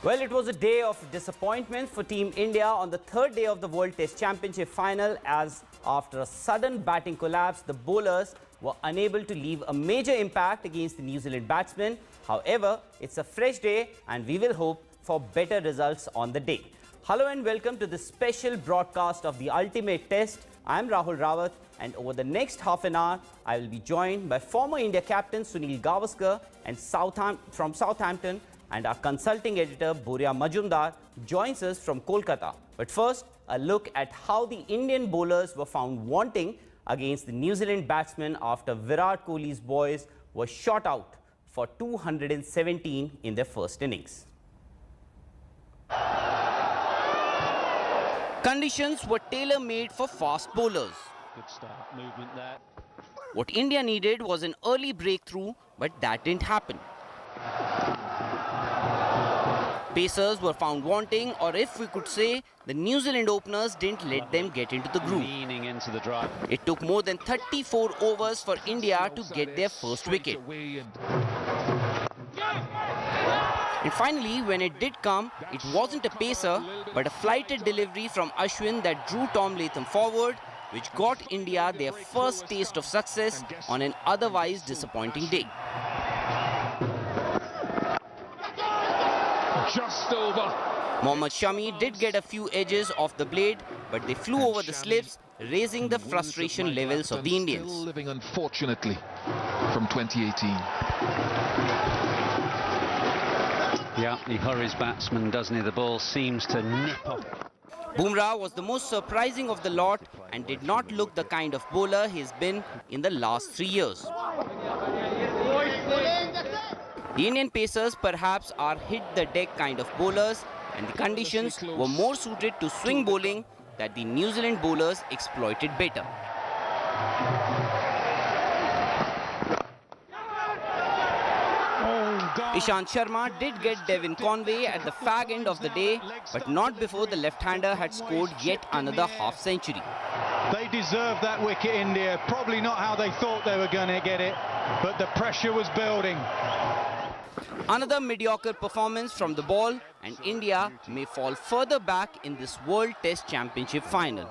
Well, it was a day of disappointment for Team India on the third day of the World Test Championship final, as after a sudden batting collapse, the bowlers were unable to leave a major impact against the New Zealand batsmen. However, it's a fresh day and we will hope for better results on the day. Hello and welcome to this special broadcast of the Ultimate Test. I'm Rahul Rawat, and over the next half an hour, I will be joined by former India captain Sunil Gavaskar and from Southampton, and our consulting editor Boria Majumdar joins us from Kolkata. But first, a look at how the Indian bowlers were found wanting against the New Zealand batsmen after Virat Kohli's boys were shot out for 217 in their first innings. Conditions were tailor-made for fast bowlers. Good start, movement there. What India needed was an early breakthrough, but that didn't happen. Pacers were found wanting, or if we could say, the New Zealand openers didn't let them get into the groove. Leaning into the drive. It took more than 34 overs for India to get their first wicket. And finally, when it did come, it wasn't a pacer, but a flighted delivery from Ashwin that drew Tom Latham forward, which got India their first taste of success on an otherwise disappointing day. Just over. Mohammad Shami did get a few edges off the blade, but they flew over the slips, raising the frustration levels of the Indians. Still living, unfortunately, from 2018. Yeah, he hurries batsman, doesn't he? The ball seems to nip off. Bumrah was the most surprising of the lot and did not look the kind of bowler he's been in the last 3 years. The Indian pacers perhaps are hit-the-deck kind of bowlers, and the conditions were more suited to swing bowling that the New Zealand bowlers exploited better. Ishant Sharma did get Devin Conway at the fag end of the day, but not before the left-hander had scored yet another half-century. They deserved that wicket, India. Probably not how they thought they were going to get it, but the pressure was building. Another mediocre performance from the ball, and India may fall further back in this World Test Championship final.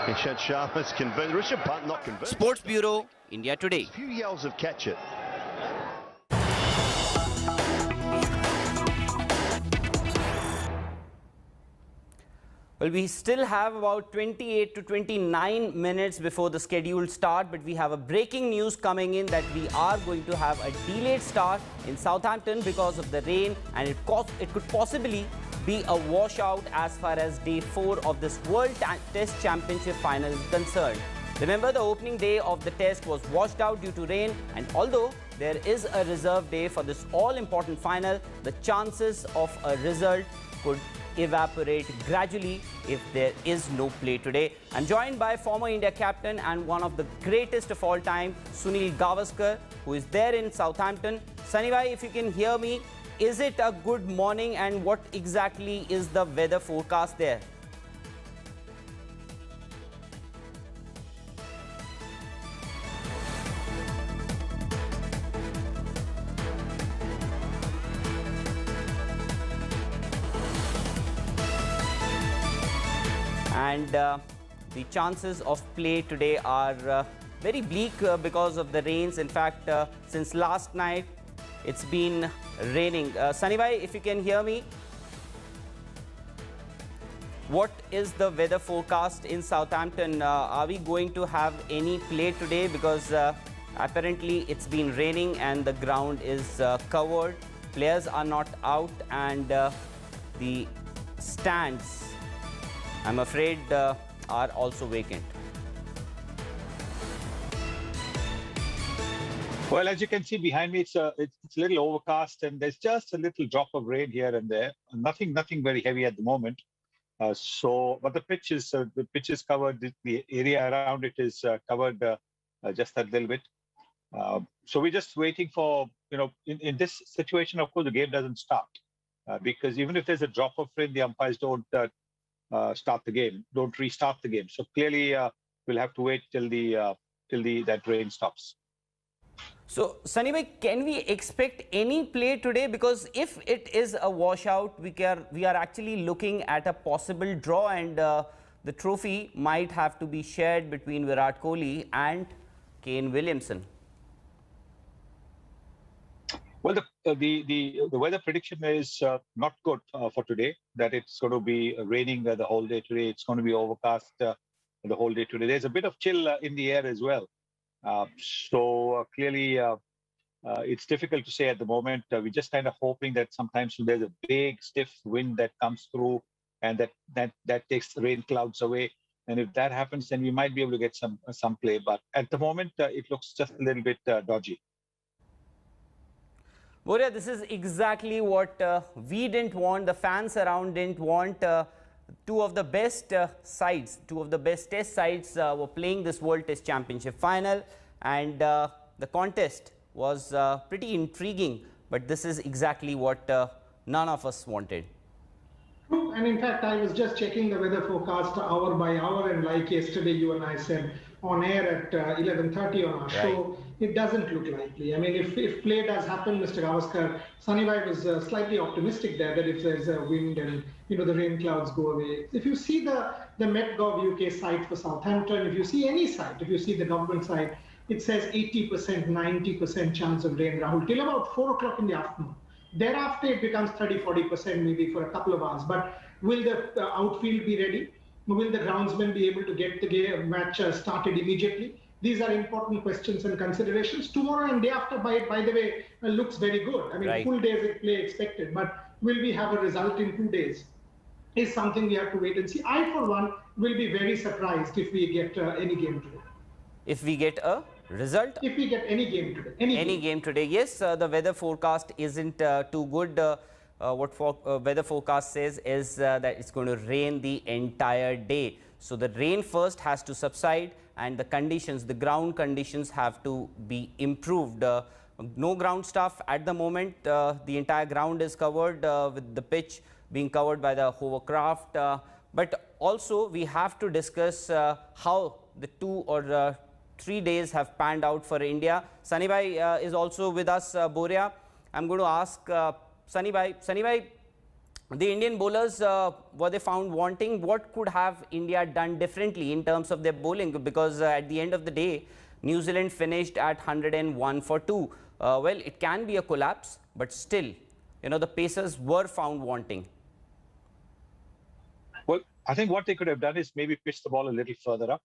Ishant Sharma's convinced. Rishabh Pant not convinced. Sports Bureau, India Today. A few yells of catch it. Well, we still have about 28 to 29 minutes before the scheduled start, but we have a breaking news coming in that we are going to have a delayed start in Southampton because of the rain, and it could possibly be a washout as far as day 4 of this World Test Championship final is concerned. Remember, the opening day of the test was washed out due to rain, and although there is a reserve day for this all-important final, the chances of a result could evaporate gradually if there is no play today. I'm joined by former India captain and one of the greatest of all time, Sunil Gavaskar, who is there in Southampton. Sunny bhai, if you can hear me, is it a good morning, and what exactly is the weather forecast there? And the chances of play today are very bleak because of the rains. In fact, since last night, it's been raining. Sunny bhai, if you can hear me, what is the weather forecast in Southampton? Are we going to have any play today? Because apparently it's been raining and the ground is covered. Players are not out, and the stands, I'm afraid, are also vacant. Well, as you can see behind me, it's a little overcast, and there's just a little drop of rain here and there. Nothing very heavy at the moment. But the pitch is covered. The area around it is covered just a little bit. So we're just waiting for, in this situation, of course, the game doesn't start because even if there's a drop of rain, the umpires don't start the game, don't restart the game. So clearly, we'll have to wait till that rain stops. So, Sunny bhai, can we expect any play today? Because if it is a washout, we are actually looking at a possible draw, and the trophy might have to be shared between Virat Kohli and Kane Williamson. Well, the weather prediction is not good for today. That it's going to be raining the whole day today. It's going to be overcast the whole day today. There's a bit of chill in the air as well. So clearly, it's difficult to say at the moment. We're just kind of hoping that sometimes there's a big stiff wind that comes through, and that takes the rain clouds away. And if that happens, then we might be able to get some play. But at the moment, it looks just a little bit dodgy. Boria, this is exactly what we didn't want, the fans around didn't want. Two of the best sides, two of the best test sides were playing this World Test Championship final, and the contest was pretty intriguing, but this is exactly what none of us wanted. True, and in fact, I was just checking the weather forecast hour by hour, and like yesterday, you and I said on air at 11:30 on our show, it doesn't look likely. I mean, if play does happen, Mr. Gavaskar, Sunny was slightly optimistic there that if there's a wind and the rain clouds go away. If you see the Met.gov UK site for Southampton, if you see any site, if you see the government site, it says 80%, 90% chance of rain, Rahul, till about 4 o'clock in the afternoon. Thereafter, it becomes 30-40% maybe for a couple of hours. But will the outfield be ready? Will the groundsmen be able to get the match started immediately? These are important questions and considerations. Tomorrow and day after, by the way, looks very good. I mean, full days of play expected. But will we have a result in 2 days? Is something we have to wait and see. I, for one, will be very surprised if we get any game today. If we get a result? If we get any game today. Any game today, yes. The weather forecast isn't too good. Weather forecast says is that it's going to rain the entire day. So the rain first has to subside, and the conditions, the ground conditions have to be improved. No ground stuff at the moment. The entire ground is covered with the pitch being covered by the hovercraft. But also we have to discuss how the 2 or 3 days have panned out for India. Sunny bhai is also with us, Boria. I'm going to ask Sunny bhai, the Indian bowlers, were they found wanting? What could have India done differently in terms of their bowling? Because at the end of the day, New Zealand finished at 101 for 2. Well, it can be a collapse, but still, the pacers were found wanting. Well, I think what they could have done is maybe pitch the ball a little further up,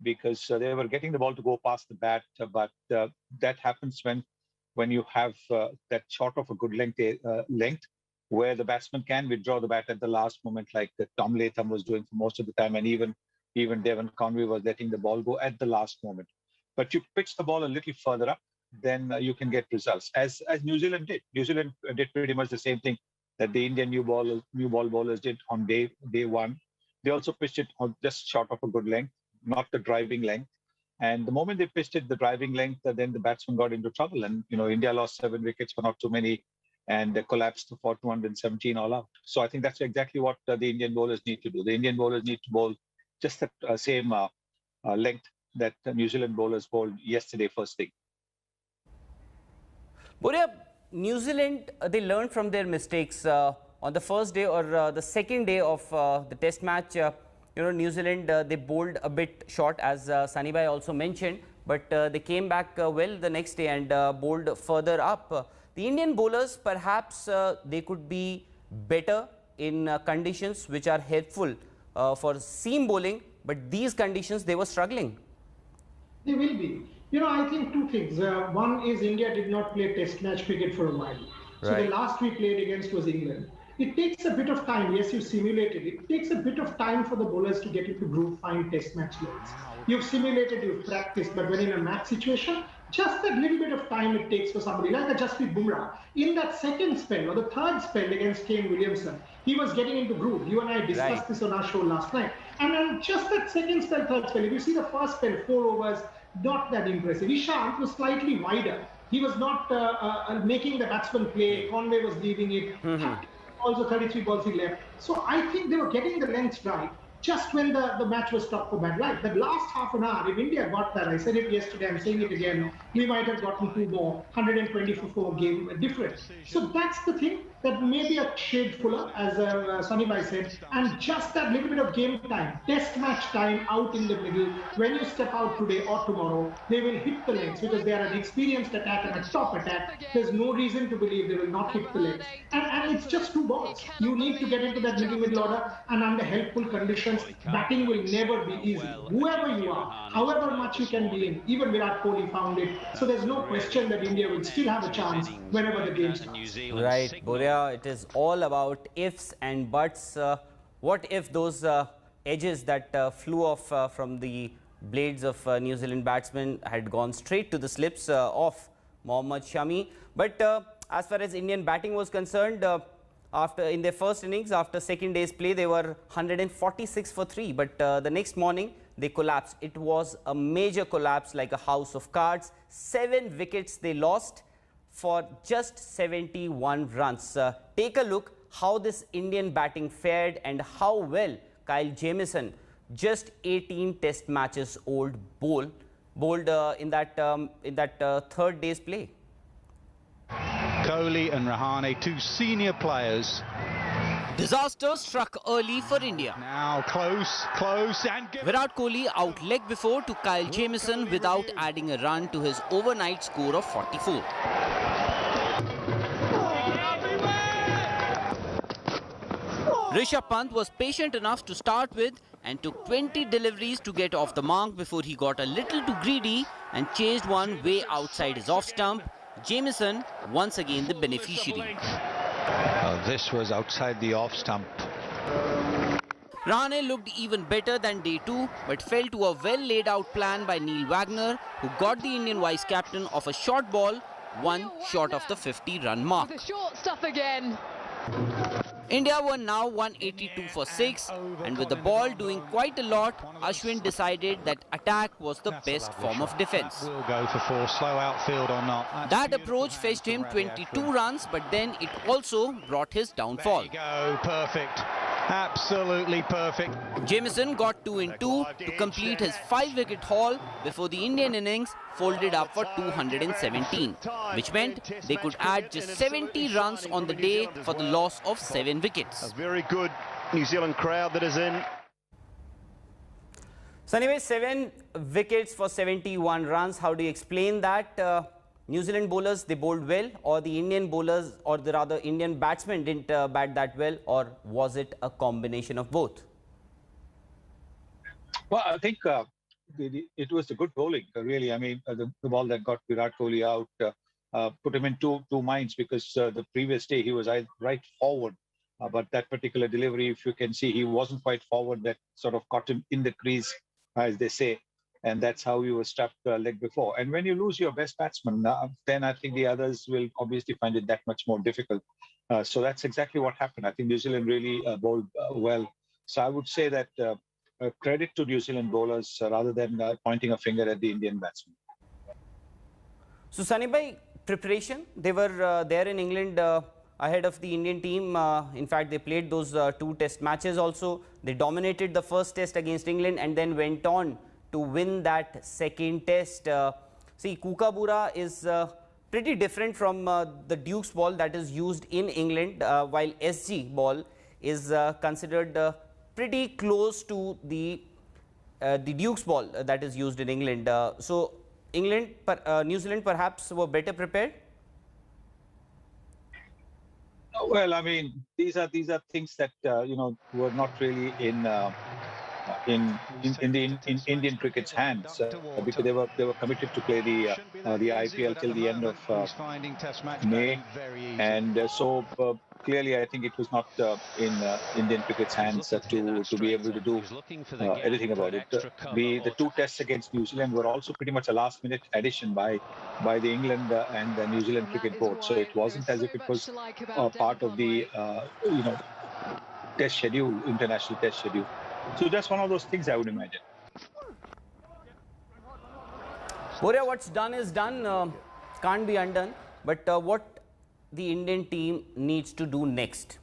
because they were getting the ball to go past the bat, but that happens when you have that short of a good length where the batsman can withdraw the bat at the last moment, like Tom Latham was doing for most of the time, and even Devon Conway was letting the ball go at the last moment. But you pitch the ball a little further up, then you can get results, as New Zealand did. New Zealand did pretty much the same thing that the Indian new ball bowlers did on day one. They also pitched it on just short of a good length, not the driving length. And the moment they pitched it the driving length, then the batsman got into trouble. And, India lost 7 wickets for not too many, and they collapsed for 217 all out. So I think that's exactly what the Indian bowlers need to do. The Indian bowlers need to bowl just the same length that the New Zealand bowlers bowled yesterday first thing. Boria, New Zealand, they learned from their mistakes on the first day or the second day of the test match. New Zealand, they bowled a bit short, as Sunny bhai also mentioned, but they came back well the next day and bowled further up. The Indian bowlers, perhaps they could be better in conditions which are helpful for seam bowling, but these conditions, they were struggling. They will be. I think 2 things. One is India did not play test match cricket for a while. So the last we played against was England. It takes a bit of time. Yes, you simulated it. It takes a bit of time for the bowlers to get into groove, find test match lengths. You've simulated, you've practiced, but when in a match situation, just that little bit of time it takes for somebody like a Jasprit Bumrah. In that second spell or the third spell against Kane Williamson, he was getting into groove. You and I discussed this on our show last night. And then just that second spell, third spell, if you see the first spell, 4 overs, not that impressive. Ishant was slightly wider. He was not making the batsman play. Conway was leaving it. Also 33 balls he left. So I think they were getting the lengths right. just when the match was stopped for bad light. That last half an hour, if India got that, I said it yesterday, I'm saying it again, we might have gotten 2 more, 124 game difference. So that's the thing, that may be a shade fuller, as Sunny Bhai said, and just that little bit of game time, test match time out in the middle. When you step out today or tomorrow, they will hit the legs because they are an experienced attack and a top attack. There's no reason to believe they will not hit the legs. And it's just 2 balls. You need to get into that middle order, and under helpful conditions, batting will never be easy. Whoever you are, however much you can be in, even Virat Kohli found it. So there's no question that India will still have a chance whenever the game starts. Right, Boria, it is all about ifs and buts. What if those edges that flew off from the blades of New Zealand batsmen had gone straight to the slips of Mohammad Shami? But as far as Indian batting was concerned, in their first innings, after second day's play, they were 146 for 3. But the next morning, they collapsed. It was a major collapse, like a house of cards. 7 wickets they lost for just 71 runs. Take a look how this Indian batting fared and how well Kyle Jamieson, just 18 test matches old, bowled in that third day's play. Kohli and Rahane, 2 senior players. Disaster struck early for India. Now close and... Virat Kohli out leg before to Kyle Jamieson without adding a run to his overnight score of 44. Rishabh Pant was patient enough to start with and took 20 deliveries to get off the mark before he got a little too greedy and chased one way outside his off stump. Jamieson once again the beneficiary. This was outside the off stump. Rahane looked even better than day 2 but fell to a well laid out plan by Neil Wagner, who got the Indian vice captain off a short ball, 1 short of the 50-run mark. The short stuff again. India were now 182 for 6, and with the ball doing quite a lot, Ashwin decided that attack was the best form of defence. Will go for 4, slow outfield or not. That approach fetched him 22 runs, but then it also brought his downfall. There you go, perfect. Absolutely perfect. Jamieson got 2 in 2 to complete his 5-wicket haul before the Indian innings folded up for 217, which meant they could add just 70 runs on the day for the loss of 7 wickets. A very good New Zealand crowd that is in. So anyway, 7 wickets for 71 runs. How do you explain that? New Zealand bowlers, they bowled well, or the Indian bowlers, or the rather Indian batsmen didn't bat that well, or was it a combination of both? Well, I think it was a good bowling, really. I mean, the ball that got Virat Kohli out put him in two minds, because the previous day he was right forward. But that particular delivery, if you can see, he wasn't quite forward. That sort of caught him in the crease, as they say. And that's how he was strapped leg before. And when you lose your best batsman, then I think the others will obviously find it that much more difficult. So that's exactly what happened. I think New Zealand really bowled well. So I would say that credit to New Zealand bowlers rather than pointing a finger at the Indian batsmen. So Sunny Bhai, preparation, they were there in England ahead of the Indian team. In fact, they played those 2 test matches also. They dominated the first test against England and then went on to win that second test. See, Kookaburra is pretty different from the Duke's ball that is used in England, while SG ball is considered pretty close to the Duke's ball that is used in England. So, New Zealand perhaps were better prepared? Well, I mean, these are things that were not really in Indian cricket's hands, because they were committed to play the IPL till the end of May, and so clearly I think it was not in Indian cricket's hands to be able to do anything about it. The 2 tests against New Zealand were also pretty much a last-minute addition by the England and the New Zealand Cricket Board, so it wasn't as if it was part of the test schedule, international test schedule. So that's one of those things, I would imagine. Boria, what's done is done, can't be undone. But what the Indian team needs to do next?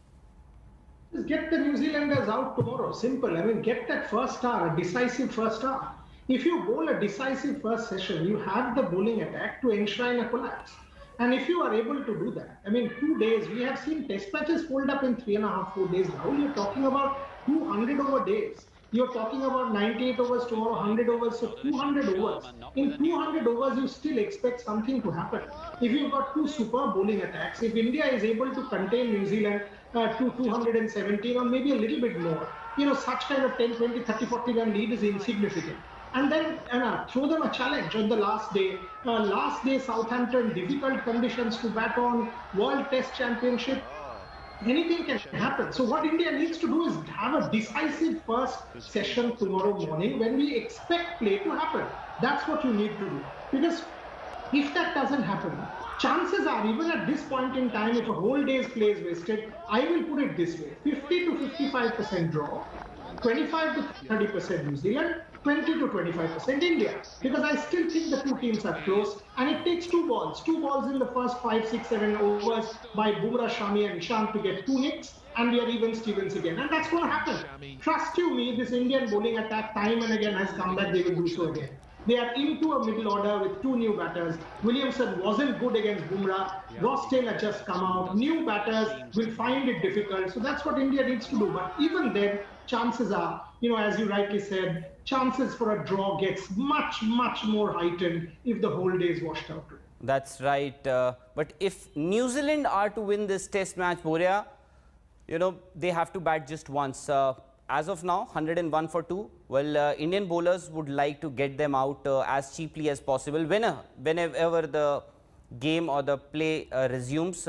is get the New Zealanders out tomorrow. Simple. I mean, get that first star, a decisive first star. If you bowl a decisive first session, you have the bowling attack to enshrine a collapse. And if you are able to do that, I mean, 2 days, we have seen test matches fold up in 3.5, 4 days now. You're talking about 200 over days. You're talking about 98 overs tomorrow, 100 overs, so 200 overs. In 200 overs, you still expect something to happen. If you've got two super bowling attacks, if India is able to contain New Zealand to 217 or maybe a little bit more, such kind of 10, 20, 30, 40 run lead is insignificant. And then throw them a challenge on the last day. Last day, Southampton, difficult conditions to bat on, World Test Championship. Anything can happen. So what India needs to do is have a decisive first session tomorrow morning when we expect play to happen. That's what you need to do. Because if that doesn't happen, chances are, even at this point in time, if a whole day's play is wasted, I will put it this way: 50 to 55% draw, 25 to 30% New Zealand, 20 to 25% India, because I still think the two teams are close, and it takes two balls in the first 5, 6, 7 overs by Bumrah, Shami and Ishant to get 2 nicks, and we are even Stevens again, and that's going to happen. Trust you me, this Indian bowling attack time and again has come back. They will do so again. They are into a middle order with 2 new batters. Williamson wasn't good against Bumrah. Ross Taylor just come out. New batters will find it difficult. So that's what India needs to do. But even then, chances are, as you rightly said, chances for a draw gets much, much more heightened if the whole day is washed out. That's right. But if New Zealand are to win this test match, Boria, they have to bat just once. As of now, 101 for 2. Well, Indian bowlers would like to get them out as cheaply as possible whenever the game or the play resumes.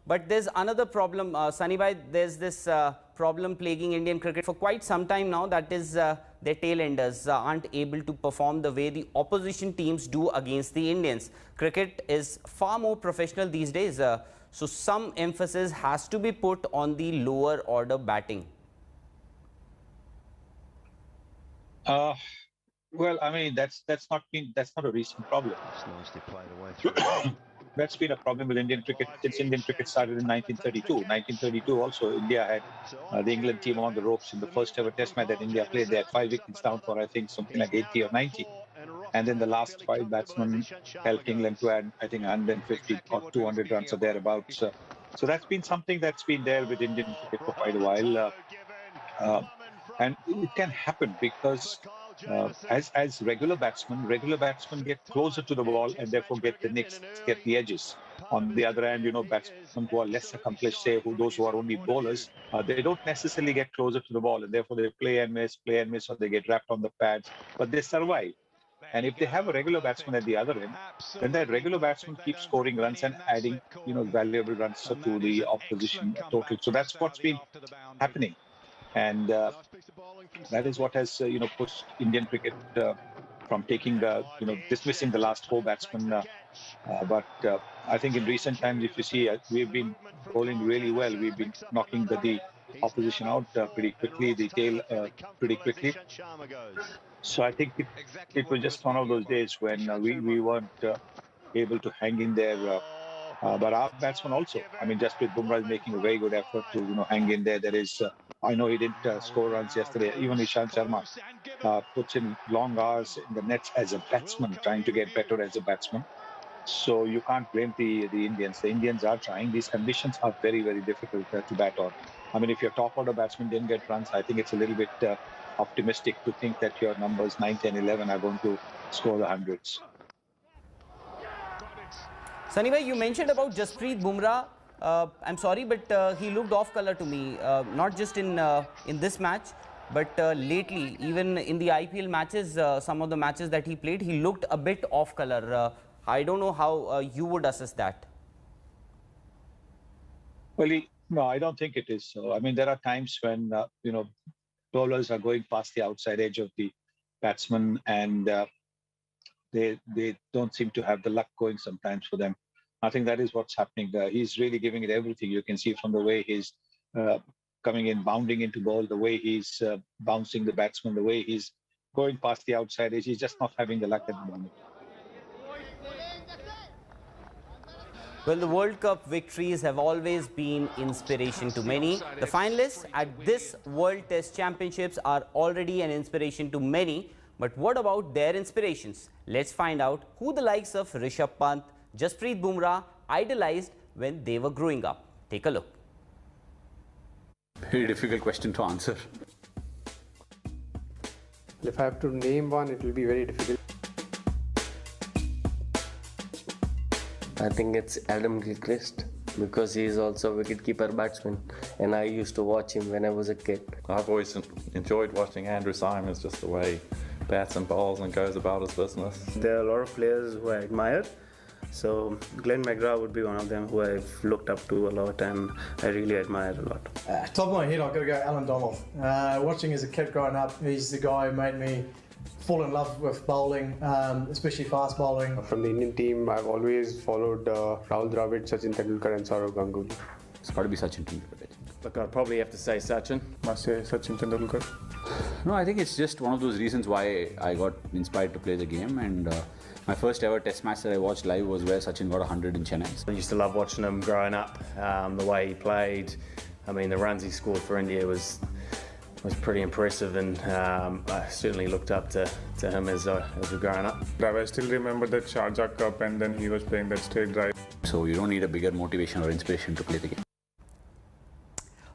But there's another problem, Sunny bhai, there's this problem plaguing Indian cricket for quite some time now. That is their tail enders aren't able to perform the way the opposition teams do against the Indians. Cricket is far more professional these days. So some emphasis has to be put on the lower order batting. Well, I mean, that's not a recent problem. That's been a problem with Indian cricket since Indian cricket started in 1932. 1932 also, India had the England team on the ropes in the first ever test match that India played. They had 5 wickets down for, I think, something like 80 or 90. And then the last 5 batsmen helped England to add, I think, 150 or 200 runs or thereabouts. So that's been something that's been there with Indian cricket for quite a while. And it can happen because as regular batsmen get closer to the ball and therefore get the nicks, get the edges. On the other hand, batsmen who are less accomplished, say those who are only bowlers, they don't necessarily get closer to the ball, and therefore they play and miss, or they get wrapped on the pads, but they survive. And if they have a regular batsman at the other end, then that regular batsman keeps scoring runs and adding, valuable runs to the opposition total. So that's what's been happening. And that is what has, pushed Indian cricket from taking dismissing the last 4 batsmen. But I think in recent times, if you see, we've been bowling really well. We've been knocking the opposition out pretty quickly, the tail pretty quickly. So I think it was just one of those days when we weren't able to hang in there. But our batsmen also, I mean, just with Bumrah making a very good effort to hang in there. There is, I know he didn't score runs yesterday. Even Ishant Sharma puts in long hours in the nets as a batsman, trying to get better as a batsman. So you can't blame the Indians. The Indians are trying. These conditions are very, very difficult to bat on. I mean, if your top order batsman didn't get runs, I think it's a little bit optimistic to think that your numbers 9, 10, 11 are going to score the hundreds. Sunny bhai, you mentioned about Jasprit Bumrah. I'm sorry, but he looked off color to me. Not just in this match, but lately, even in the IPL matches, some of the matches that he played, he looked a bit off color. I don't know how you would assess that. Well, no, I don't think it is so. I mean, there are times when bowlers are going past the outside edge of the batsman, and they don't seem to have the luck going sometimes for them. I think that is what's happening. He's really giving it everything. You can see from the way he's coming in, bounding into ball, the way he's bouncing the batsman, the way he's going past the outside edge. He's just not having the luck at the moment. Well, the World Cup victories have always been inspiration to many. The finalists at this World Test Championships are already an inspiration to many. But what about their inspirations? Let's find out who the likes of Rishabh Pant, Jasprit Bumrah idolized when they were growing up. Take a look. Very difficult question to answer. If I have to name one, it will be very difficult. I think it's Adam Gilchrist because he is also a wicket-keeper batsman and I used to watch him when I was a kid. I've always enjoyed watching Andrew Symonds, just the way he bats and bowls and goes about his business. There are a lot of players who I admire. So Glenn McGrath would be one of them who I've looked up to a lot and I really admire a lot. Top of my head, I've got to go Alan Donald. Watching as a kid growing up, he's the guy who made me fall in love with bowling, especially fast bowling. From the Indian team, I've always followed Rahul Dravid, Sachin Tendulkar and Sourav Ganguly. It's got to be Sachin Tendulkar. Look, I'll probably have to say Sachin. Must say Sachin Tendulkar. No, I think it's just one of those reasons why I got inspired to play the game. And my first ever test match that I watched live was where Sachin got 100 in Chennai. I used to love watching him growing up, the way he played. I mean, the runs he scored for India was pretty impressive, and I certainly looked up to him as we were growing up. I still remember that Sharjah Cup and then he was playing that straight drive. So you don't need a bigger motivation or inspiration to play the game.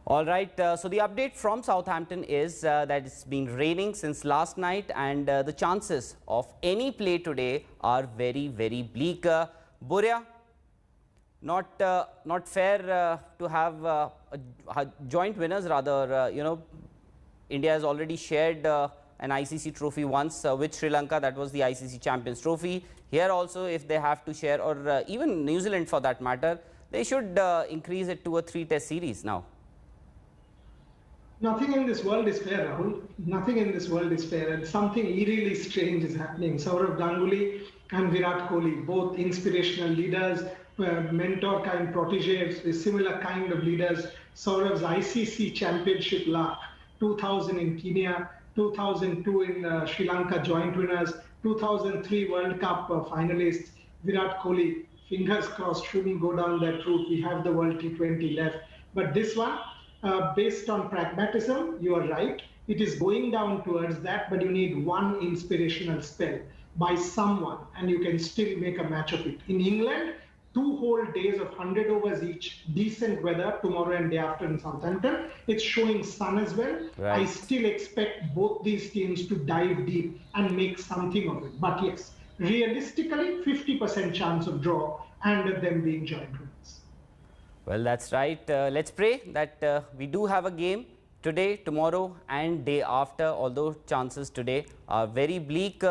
All right, so the update from Southampton is that it's been raining since last night and the chances of any play today are very, very bleak. Boria, not fair to have joint winners rather, you know, India has already shared an ICC trophy once with Sri Lanka. That was the ICC Champions Trophy. Here also, if they have to share, or even New Zealand for that matter, they should increase it to a 3-test series now. Nothing in this world is fair, Rahul. Nothing in this world is fair, and something eerily strange is happening. Sourav Ganguly and Virat Kohli, both inspirational leaders, mentor kind proteges, similar kind of leaders. Saurav's ICC Championship luck, 2000 in Kenya, 2002 in Sri Lanka joint winners, 2003 World Cup finalists. Virat Kohli, fingers crossed, shouldn't go down that route. We have the World T20 left. But this one, based on pragmatism, you are right. It is going down towards that, but you need one inspirational spell by someone, and you can still make a match of it. In England, 2 whole days of 100 overs each, decent weather tomorrow and day after in Southampton. It's showing sun as well. Right. I still expect both these teams to dive deep and make something of it. But yes, realistically, 50% chance of draw and them being joint winners. Well, that's right. Let's pray that we do have a game today, tomorrow and day after, although chances today are very bleak.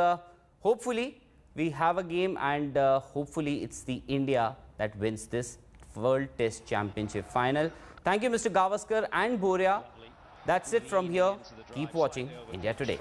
Hopefully, we have a game and hopefully it's the India that wins this World Test Championship final. Thank you, Mr. Gavaskar and Boria. That's it from here. Keep watching India Today.